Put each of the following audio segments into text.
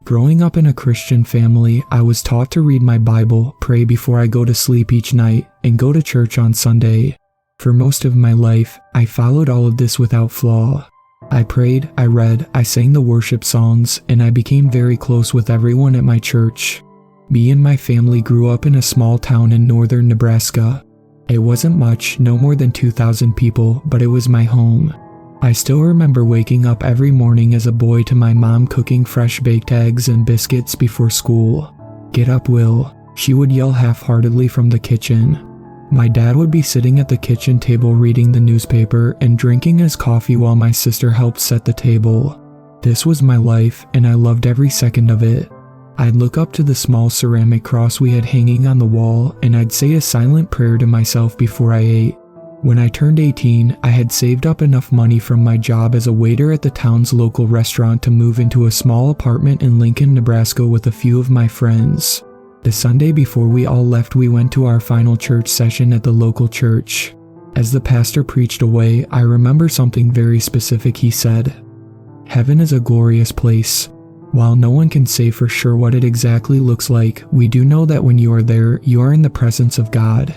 Growing up in a Christian family, I was taught to read my Bible, pray before I go to sleep each night, and go to church on Sunday. For most of my life, I followed all of this without flaw. I prayed, I read, I sang the worship songs, and I became very close with everyone at my church. Me and my family grew up in a small town in northern Nebraska. It wasn't much, no more than 2,000 people, but it was my home. I still remember waking up every morning as a boy to my mom cooking fresh baked eggs and biscuits before school. "Get up, Will," she would yell half-heartedly from the kitchen. My dad would be sitting at the kitchen table reading the newspaper and drinking his coffee while my sister helped set the table. This was my life, and I loved every second of it. I'd look up to the small ceramic cross we had hanging on the wall, and I'd say a silent prayer to myself before I ate. When I turned 18, I had saved up enough money from my job as a waiter at the town's local restaurant to move into a small apartment in Lincoln, Nebraska with a few of my friends. The Sunday before we all left, we went to our final church session at the local church. As the pastor preached away, I remember something very specific he said. "Heaven is a glorious place. While no one can say for sure what it exactly looks like, we do know that when you are there, you are in the presence of God.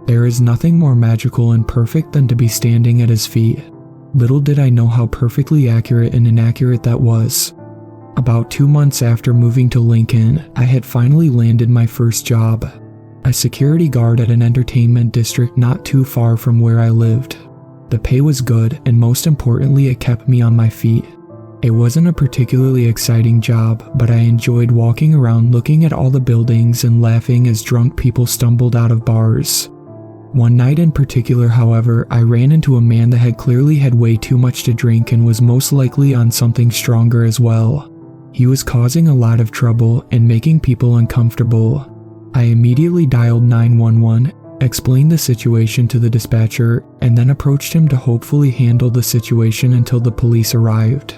There is nothing more magical and perfect than to be standing at his feet." Little did I know how perfectly accurate and inaccurate that was. About 2 months after moving to Lincoln, I had finally landed my first job, a security guard at an entertainment district not too far from where I lived. The pay was good, and most importantly, it kept me on my feet. It wasn't a particularly exciting job, but I enjoyed walking around looking at all the buildings and laughing as drunk people stumbled out of bars. One night in particular, however, I ran into a man that had clearly had way too much to drink and was most likely on something stronger as well. He was causing a lot of trouble and making people uncomfortable. I immediately dialed 911, explained the situation to the dispatcher, and then approached him to hopefully handle the situation until the police arrived.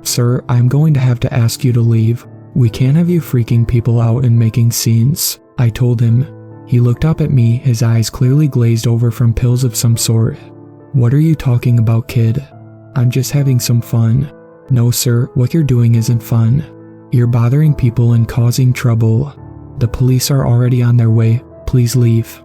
"Sir, I'm going to have to ask you to leave. We can't have you freaking people out and making scenes," I told him. He looked up at me, his eyes clearly glazed over from pills of some sort. "What are you talking about, kid? I'm just having some fun." "No, sir, what you're doing isn't fun. You're bothering people and causing trouble. The police are already on their way. Please leave."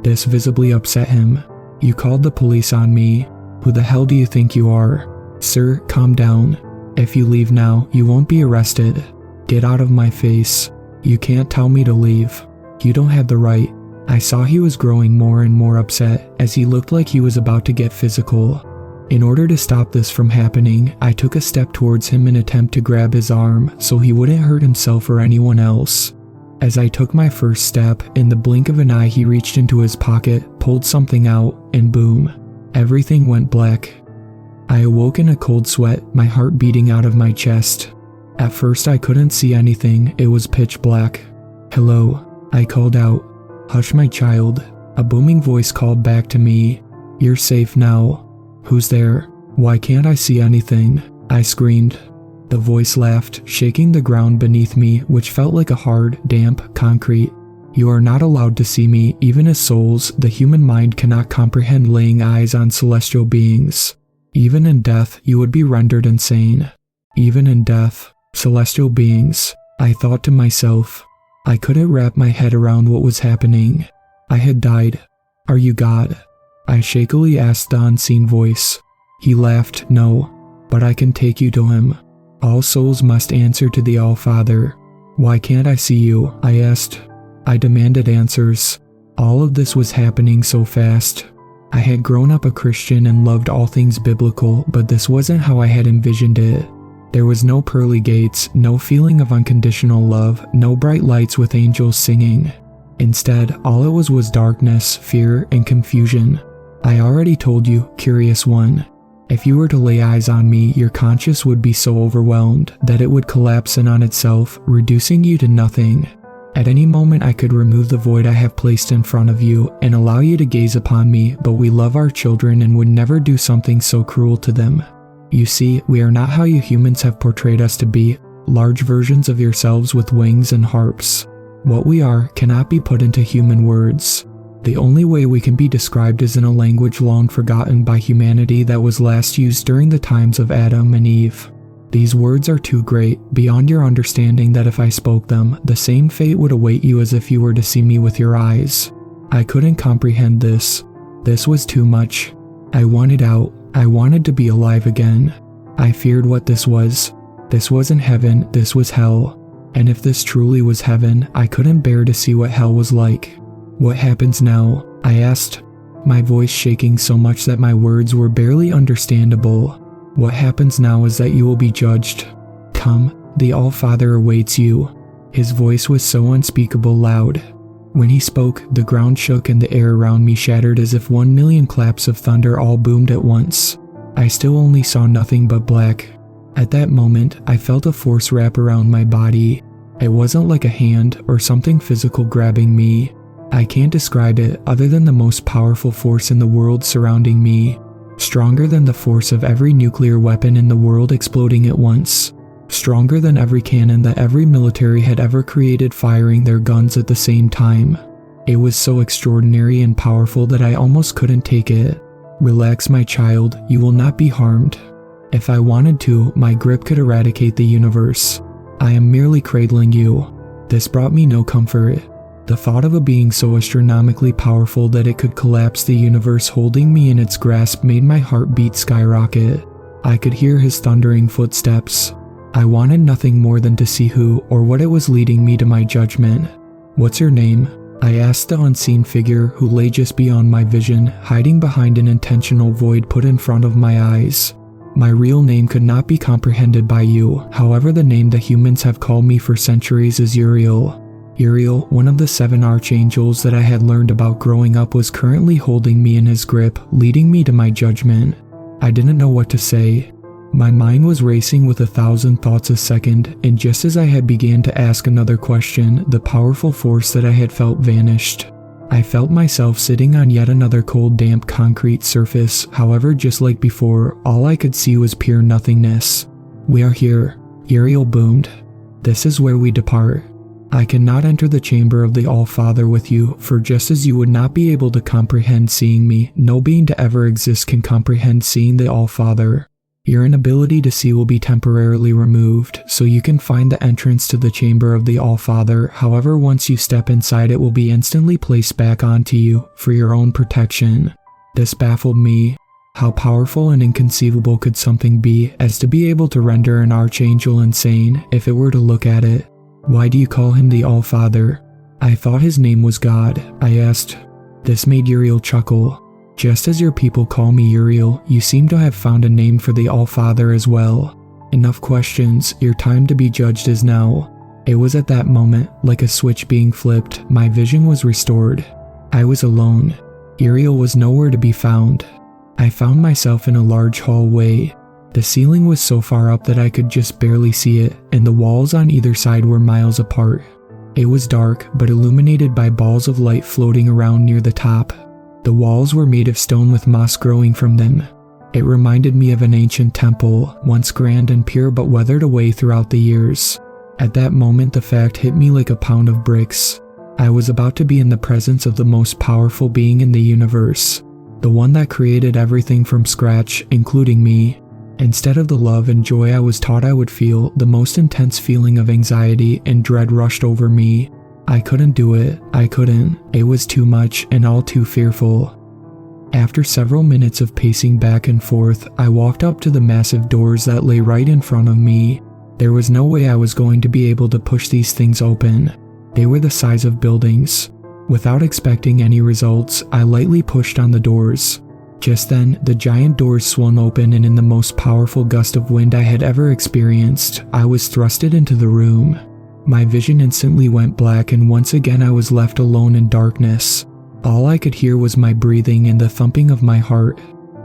This visibly upset him. "You called the police on me. Who the hell do you think you are?" "Sir, calm down. If you leave now, you won't be arrested. Get out of my face. You can't tell me to leave. You don't have the right." I saw he was growing more and more upset as he looked like he was about to get physical. In order to stop this from happening, I took a step towards him in an attempt to grab his arm so he wouldn't hurt himself or anyone else. As I took my first step, in the blink of an eye he reached into his pocket, pulled something out, and boom, everything went black. I awoke in a cold sweat, my heart beating out of my chest. At first I couldn't see anything, it was pitch black. "Hello," I called out. "Hush, my child," a booming voice called back to me. "You're safe now." "Who's there? Why can't I see anything?" I screamed. The voice laughed, shaking the ground beneath me, which felt like a hard, damp concrete. "You are not allowed to see me, even as souls. The human mind cannot comprehend laying eyes on celestial beings. Even in death, you would be rendered insane." Even in death, celestial beings, I thought to myself. I couldn't wrap my head around what was happening. I had died. "Are you God?" I shakily asked the unseen voice. He laughed. "No, but I can take you to him. All souls must answer to the All-Father." "Why can't I see you?" I asked. I demanded answers. All of this was happening so fast. I had grown up a Christian and loved all things biblical, but this wasn't how I had envisioned it. There was no pearly gates, no feeling of unconditional love, no bright lights with angels singing. Instead, all it was darkness, fear, and confusion. I already told you, curious one. If you were to lay eyes on me, your conscience would be so overwhelmed that it would collapse in on itself, reducing you to nothing. At any moment I could remove the void I have placed in front of you and allow you to gaze upon me, but we love our children and would never do something so cruel to them. You see, we are not how you humans have portrayed us to be, large versions of yourselves with wings and harps. What we are cannot be put into human words. The only way we can be described is in a language long forgotten by humanity that was last used during the times of Adam and Eve. These words are too great, beyond your understanding, that if I spoke them, the same fate would await you as if you were to see me with your eyes. I couldn't comprehend this. This was too much. I wanted out. I wanted to be alive again. I feared what this was. This wasn't heaven, this was hell. And if this truly was heaven, I couldn't bear to see what hell was like. What happens now? I asked, my voice shaking so much that my words were barely understandable. What happens now is that you will be judged. Come, the All-Father awaits you. His voice was so unspeakable loud. When he spoke, the ground shook and the air around me shattered as if 1,000,000 claps of thunder all boomed at once. I still only saw nothing but black. At that moment, I felt a force wrap around my body. It wasn't like a hand or something physical grabbing me. I can't describe it other than the most powerful force in the world surrounding me. Stronger than the force of every nuclear weapon in the world exploding at once. Stronger than every cannon that every military had ever created firing their guns at the same time. It was so extraordinary and powerful that I almost couldn't take it. Relax, my child, you will not be harmed. If I wanted to, my grip could eradicate the universe. I am merely cradling you. This brought me no comfort. The thought of a being so astronomically powerful that it could collapse the universe holding me in its grasp made my heartbeat skyrocket. I could hear his thundering footsteps. I wanted nothing more than to see who or what it was leading me to my judgment. What's your name? I asked the unseen figure who lay just beyond my vision, hiding behind an intentional void put in front of my eyes. My real name could not be comprehended by you, however the name that humans have called me for centuries is Uriel. Uriel, one of the 7 archangels that I had learned about growing up, was currently holding me in his grip, leading me to my judgment. I didn't know what to say. My mind was racing with 1,000 thoughts a second, and just as I had began to ask another question, the powerful force that I had felt vanished. I felt myself sitting on yet another cold, damp concrete surface. However, just like before, all I could see was pure nothingness. We are here, Uriel boomed. This is where we depart. I cannot enter the chamber of the All-Father with you, for just as you would not be able to comprehend seeing me, no being to ever exist can comprehend seeing the All-Father. Your inability to see will be temporarily removed, so you can find the entrance to the chamber of the All-Father. However, once you step inside, it will be instantly placed back onto you, for your own protection. This baffled me. How powerful and inconceivable could something be as to be able to render an archangel insane if it were to look at it? Why do you call him the All-Father? I thought his name was God, I asked. This made Uriel chuckle. Just as your people call me Uriel, you seem to have found a name for the All-Father as well. Enough questions, your time to be judged is now. It was at that moment, like a switch being flipped, my vision was restored. I was alone. Uriel was nowhere to be found. I found myself in a large hallway. The ceiling was so far up that I could just barely see it, and the walls on either side were miles apart. It was dark, but illuminated by balls of light floating around near the top. The walls were made of stone with moss growing from them. It reminded me of an ancient temple, once grand and pure but weathered away throughout the years. At that moment, the fact hit me like a pound of bricks. I was about to be in the presence of the most powerful being in the universe, the one that created everything from scratch, including me. Instead of the love and joy I was taught I would feel, the most intense feeling of anxiety and dread rushed over me. I couldn't do it. I couldn't. It was too much and all too fearful. After several minutes of pacing back and forth, I walked up to the massive doors that lay right in front of me. There was no way I was going to be able to push these things open. They were the size of buildings. Without expecting any results, I lightly pushed on the doors. Just then, the giant doors swung open, and in the most powerful gust of wind I had ever experienced, I was thrusted into the room. My vision instantly went black, and once again I was left alone in darkness. All I could hear was my breathing and the thumping of my heart.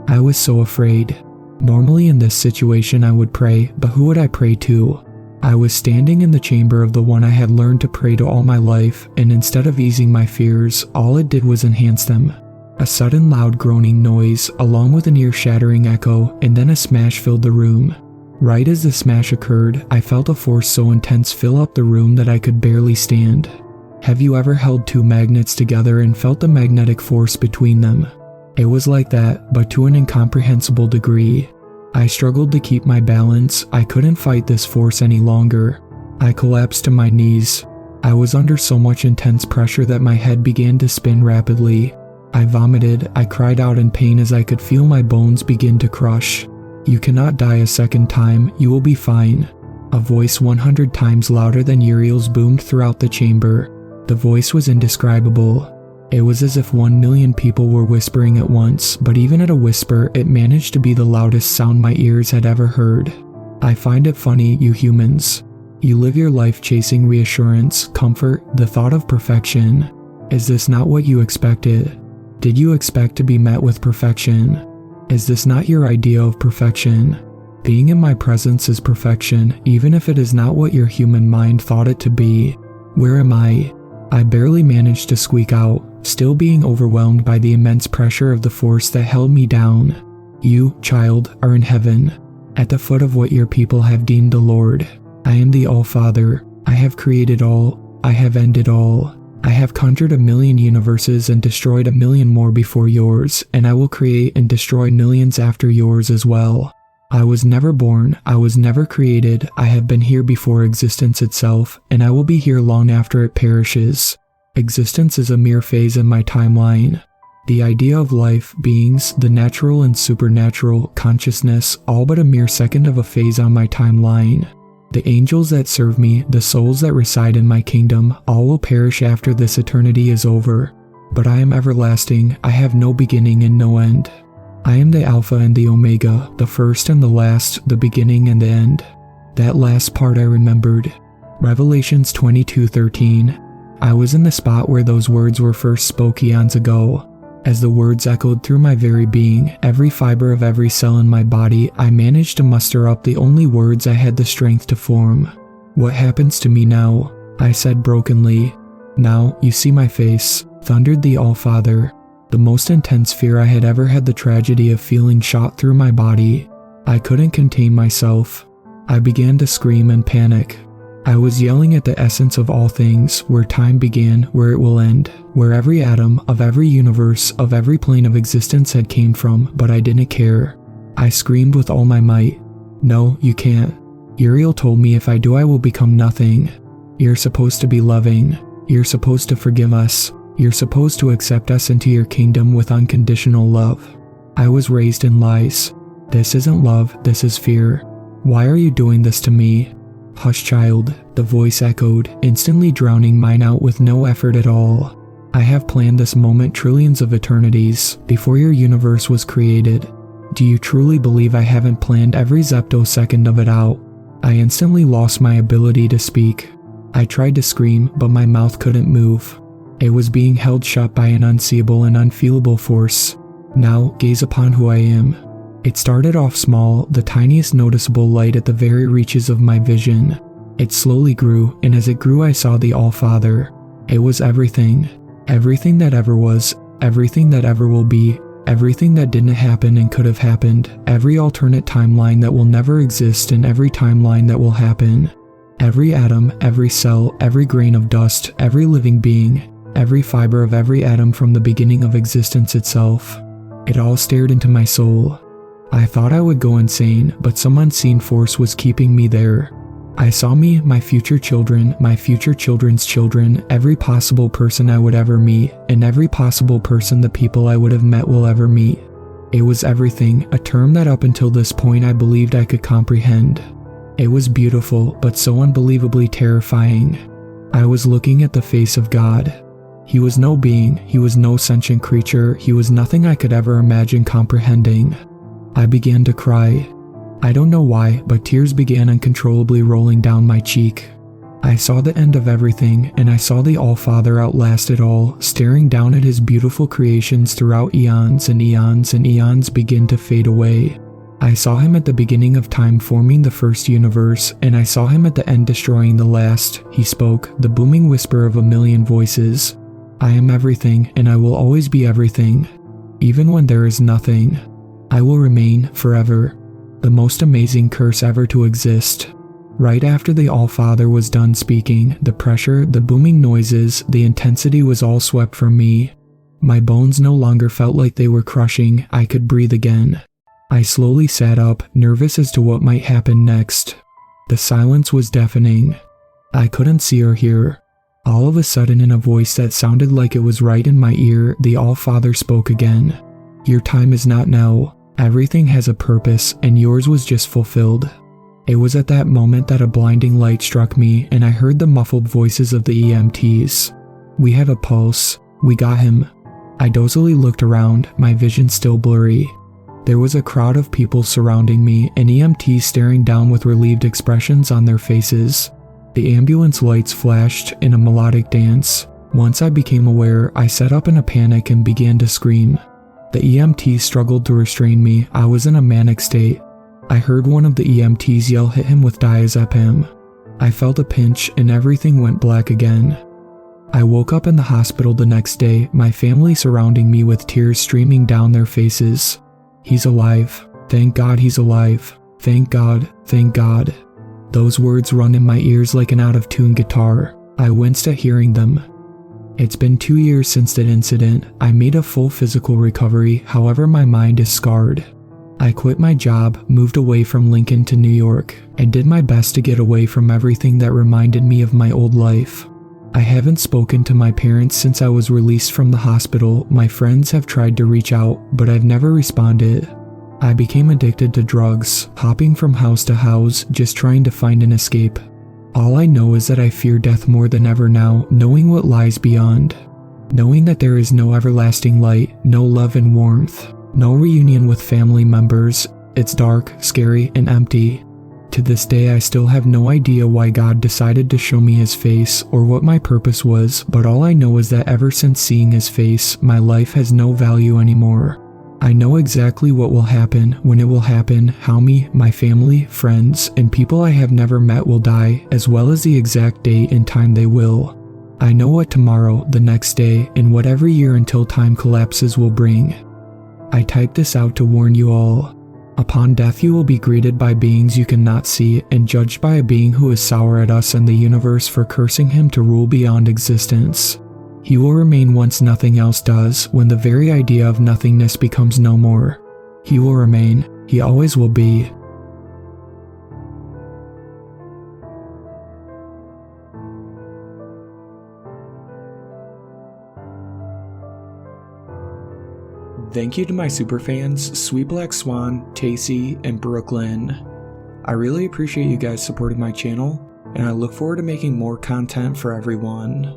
I was so afraid. Normally in this situation I would pray, but who would I pray to? I was standing in the chamber of the one I had learned to pray to all my life, and instead of easing my fears, all it did was enhance them. A sudden loud groaning noise, along with an ear-shattering echo, and then a smash filled the room. Right as the smash occurred, I felt a force so intense fill up the room that I could barely stand. Have you ever held 2 magnets together and felt the magnetic force between them? It was like that, but to an incomprehensible degree. I struggled to keep my balance. I couldn't fight this force any longer. I collapsed to my knees. I was under so much intense pressure that my head began to spin rapidly. I vomited. I cried out in pain as I could feel my bones begin to crush. You cannot die a second time. You will be fine. A voice 100 times louder than Uriel's boomed throughout the chamber. The voice was indescribable. It was as if 1,000,000 people were whispering at once, but even at a whisper, it managed to be the loudest sound my ears had ever heard. I find it funny, you humans. You live your life chasing reassurance, comfort, the thought of perfection. Is this not what you expected? Did you expect to be met with perfection? Is this not your idea of perfection? Being in my presence is perfection, even if it is not what your human mind thought it to be. Where am I? I barely managed to squeak out, still being overwhelmed by the immense pressure of the force that held me down. You, child, are in heaven, at the foot of what your people have deemed the Lord. I am the All-Father. I have created all. I have ended all. I have conjured 1,000,000 universes and destroyed 1,000,000 more before yours, and I will create and destroy millions after yours as well. I was never born. I was never created. I have been here before existence itself, and I will be here long after it perishes. Existence is a mere phase in my timeline. The idea of life, beings, the natural and supernatural, consciousness, all but a mere second of a phase on my timeline. The angels that serve me, the souls that reside in my kingdom, all will perish after this eternity is over. But I am everlasting. I have no beginning and no end. I am the Alpha and the Omega, the first and the last, the beginning and the end. That last part I remembered. Revelations 22:13. I was in the spot where those words were first spoke eons ago. As the words echoed through my very being, every fiber of every cell in my body, I managed to muster up the only words I had the strength to form. What happens to me now? I said brokenly. Now, you see my face, thundered the All-Father. The most intense fear I had ever had, the tragedy of feeling shot through my body. I couldn't contain myself. I began to scream and panic. I was yelling at the essence of all things, where time began, where it will end, where every atom of every universe, of every plane of existence had came from, but I didn't care. I screamed with all my might. No, you can't. Uriel told me if I do I will become nothing. You're supposed to be loving. You're supposed to forgive us. You're supposed to accept us into your kingdom with unconditional love. I was raised in lies. This isn't love, this is fear. Why are you doing this to me? Hush, child, the voice echoed, instantly drowning mine out with no effort at all. I have planned this moment trillions of eternities, before your universe was created. Do you truly believe I haven't planned every zeptosecond of it out? I instantly lost my ability to speak. I tried to scream, but my mouth couldn't move. It was being held shut by an unseeable and unfeelable force. Now, gaze upon who I am. It started off small, the tiniest noticeable light at the very reaches of my vision. It slowly grew, and as it grew I saw the All-Father. It was everything. Everything that ever was, everything that ever will be, everything that didn't happen and could have happened, every alternate timeline that will never exist and every timeline that will happen. Every atom, every cell, every grain of dust, every living being, every fiber of every atom from the beginning of existence itself. It all stared into my soul. I thought I would go insane, but some unseen force was keeping me there. I saw me, my future children, my future children's children, every possible person I would ever meet, and every possible person the people I would have met will ever meet. It was everything, a term that up until this point I believed I could comprehend. It was beautiful, but so unbelievably terrifying. I was looking at the face of God. He was no being, he was no sentient creature, he was nothing I could ever imagine comprehending. I began to cry. I don't know why, but tears began uncontrollably rolling down my cheek. I saw the end of everything, and I saw the All-Father outlast it all, staring down at his beautiful creations throughout eons and eons and eons begin to fade away. I saw him at the beginning of time forming the first universe, and I saw him at the end destroying the last. He spoke, the booming whisper of 1,000,000 voices. I am everything, and I will always be everything. Even when there is nothing, I will remain forever. The most amazing curse ever to exist. Right after the All-Father was done speaking, the pressure, the booming noises, the intensity was all swept from me. My bones no longer felt like they were crushing. I could breathe again. I slowly sat up, nervous as to what might happen next. The silence was deafening. I couldn't see or hear. All of a sudden, in a voice that sounded like it was right in my ear, the All-Father spoke again. "Your time is not now. Everything has a purpose, and yours was just fulfilled." It was at that moment that a blinding light struck me, and I heard the muffled voices of the EMTs. "We have a pulse. We got him." I dozily looked around, my vision still blurry. There was a crowd of people surrounding me, and EMTs staring down with relieved expressions on their faces. The ambulance lights flashed in a melodic dance. Once I became aware, I sat up in a panic and began to scream. The EMTs struggled to restrain me. I was in a manic state. I heard one of the EMTs yell, "Hit him with diazepam." I felt a pinch and everything went black again. I woke up in the hospital the next day, my family surrounding me with tears streaming down their faces. "He's alive. Thank God he's alive. Thank God, thank God." Those words rung in my ears like an out-of-tune guitar. I winced at hearing them. It's been 2 years since that incident. I made a full physical recovery, however my mind is scarred. I quit my job, moved away from Lincoln to New York, and did my best to get away from everything that reminded me of my old life. I haven't spoken to my parents since I was released from the hospital. My friends have tried to reach out, but I've never responded. I became addicted to drugs, hopping from house to house, just trying to find an escape. All I know is that I fear death more than ever now, knowing what lies beyond. Knowing that there is no everlasting light, no love and warmth, no reunion with family members. It's dark, scary, and empty. To this day, I still have no idea why God decided to show me his face or what my purpose was, but all I know is that ever since seeing his face, my life has no value anymore. I know exactly what will happen, when it will happen, how me, my family, friends, and people I have never met will die, as well as the exact date and time they will. I know what tomorrow, the next day, and what every year until time collapses will bring. I typed this out to warn you all. Upon death you will be greeted by beings you cannot see and judged by a being who is sour at us and the universe for cursing him to rule beyond existence. He will remain once nothing else does, when the very idea of nothingness becomes no more. He will remain. He always will be. Thank you to my superfans, Sweet Black Swan, Tacy, and Brooklyn. I really appreciate you guys supporting my channel, and I look forward to making more content for everyone.